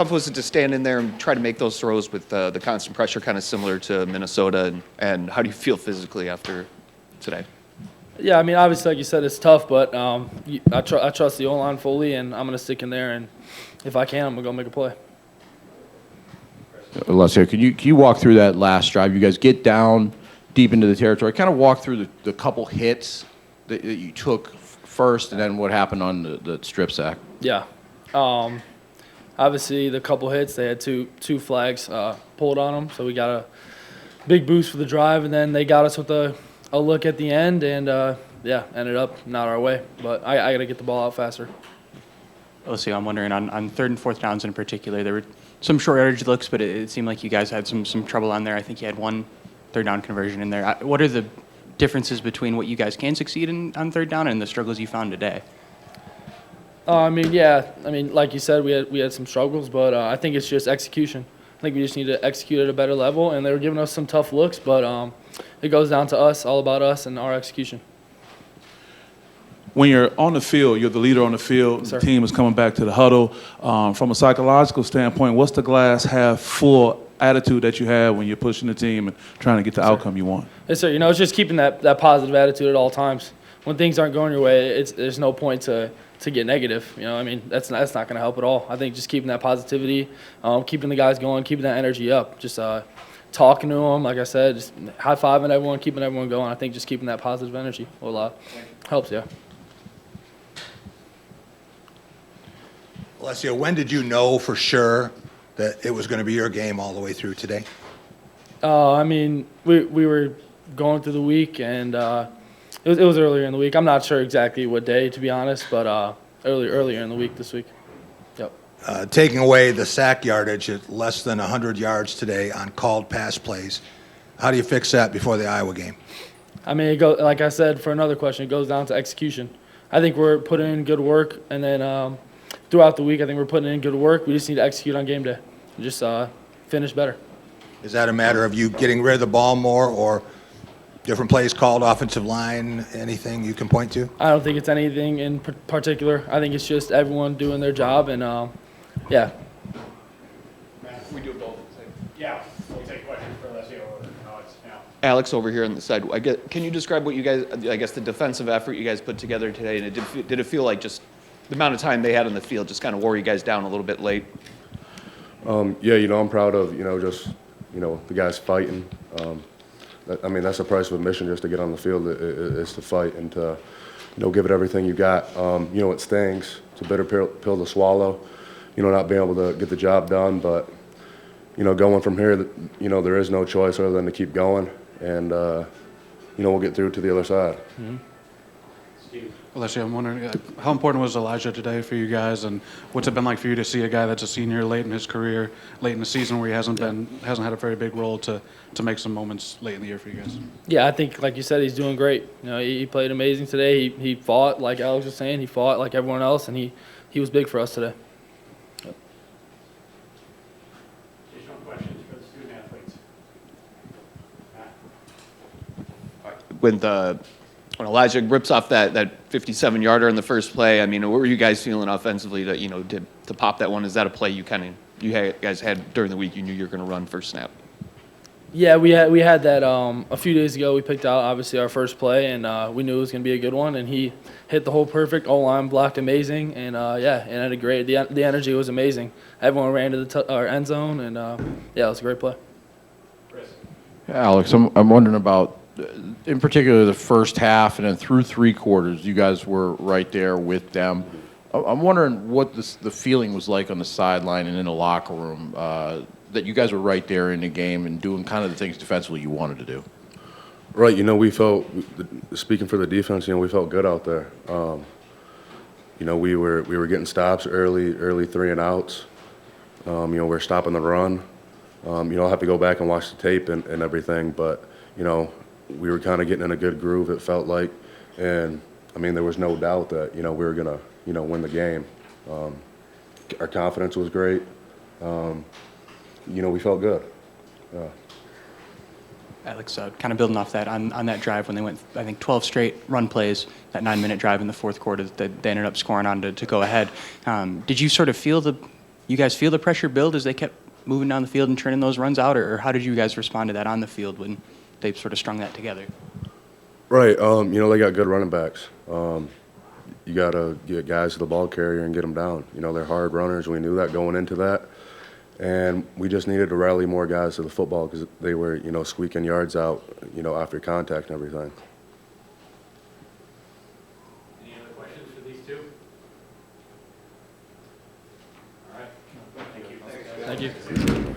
tough was it to stand in there and try to make those throws with the constant pressure, kind of similar to Minnesota? And how do you feel physically after today? Yeah, I mean, obviously, like you said, it's tough, but I trust the O-line fully, and I'm going to stick in there, and if I can, I'm going to go make a play. Alessio, can you walk through that last drive? You guys get down deep into the territory. Kind of walk through the couple hits that you took first, and then what happened on the strip sack. Yeah. Obviously, the couple hits, they had two flags pulled on them, so we got a big boost for the drive, and then they got us with a look at the end, and, ended up not our way. But I got to get the ball out faster. Alessio, I'm wondering, on third and fourth downs in particular, there were some short yardage looks, but it seemed like you guys had some trouble on there. I think you had one third down conversion in there. What are the differences between what you guys can succeed in on third down and the struggles you found today? Like you said, we had some struggles, but I think it's just execution. I think we just need to execute at a better level, and they were giving us some tough looks, but it goes down to us, all about us and our execution. When you're on the field, you're the leader on the field. Yes, the sir. team is coming back to the huddle. From a psychological standpoint, what's the glass half full attitude that you have when you're pushing the team and trying to get the outcome you want? Yes, sir. It's just keeping that positive attitude at all times. When things aren't going your way, there's no point to get negative. That's not going to help at all. I think just keeping that positivity, keeping the guys going, keeping that energy up, just talking to them, like I said, just high-fiving everyone, keeping everyone going. I think just keeping that positive energy helps, yeah. Alessio, when did you know for sure that it was going to be your game all the way through today? We were going through the week, and it was earlier in the week. I'm not sure exactly what day, to be honest, but earlier in the week this week. Yep. Taking away the sack yardage at less than 100 yards today on called pass plays, how do you fix that before the Iowa game? Like I said, for another question, it goes down to execution. I think we're putting in good work, and then throughout the week, I think we're putting in good work. We just need to execute on game day and just finish better. Is that a matter of you getting rid of the ball more or different plays called, offensive line, anything you can point to? I don't think it's anything in particular. I think it's just everyone doing their job, and yeah. We do both. Yeah, we'll take questions for Alessio or Alex now. Alex over here on the side. Can you describe what you guys, I guess, the defensive effort you guys put together today? And did it feel like just the amount of time they had on the field just kind of wore you guys down a little bit late? I'm proud of, the guys fighting. That's the price of admission, just to get on the field is to fight and to, give it everything you got. It stings. It's a bitter pill to swallow, not being able to get the job done. But, going from here, there is no choice other than to keep going. And, we'll get through to the other side. Mm-hmm. Alessio, I'm wondering how important was Elijah today for you guys, and what's it been like for you to see a guy that's a senior late in his career, late in the season where he hasn't had a very big role to make some moments late in the year for you guys? Yeah, I think, like you said, he's doing great. He played amazing today. He fought, like Alex was saying, he fought like everyone else, and he was big for us today. Yep. Additional questions for the student athletes? When Elijah rips off that 57-yarder in the first play, what were you guys feeling offensively to pop that one? Is that a play you guys had during the week? You knew you were going to run first snap. Yeah, we had that a few days ago. We picked out obviously our first play, and we knew it was going to be a good one. And he hit the hole perfect. O-line blocked amazing, and and had a great. The energy was amazing. Everyone ran to our end zone, and it was a great play. Alex, I'm wondering about, in particular, the first half and then through three quarters, you guys were right there with them. I'm wondering what the feeling was like on the sideline and in the locker room, that you guys were right there in the game and doing kind of the things defensively you wanted to do. Right, we felt, speaking for the defense, we felt good out there. We were getting stops early 3 and outs. We're stopping the run. I'll have to go back and watch the tape and everything, but, we were kind of getting in a good groove, it felt like. And, there was no doubt that, we were going to, win the game. Our confidence was great. We felt good. Alex, kind of building off that, on that drive when they went, I think, 12 straight run plays, that 9-minute drive in the fourth quarter that they ended up scoring on to go ahead. Did you sort of feel you guys feel the pressure build as they kept moving down the field and turning those runs out, or how did you guys respond to that on the field when they sort of strung that together? Right. They got good running backs. You got to get guys to the ball carrier and get them down. They're hard runners. We knew that going into that. And we just needed to rally more guys to the football because they were, squeaking yards out, after contact and everything. Any other questions for these two? All right. Thank you. Thank you.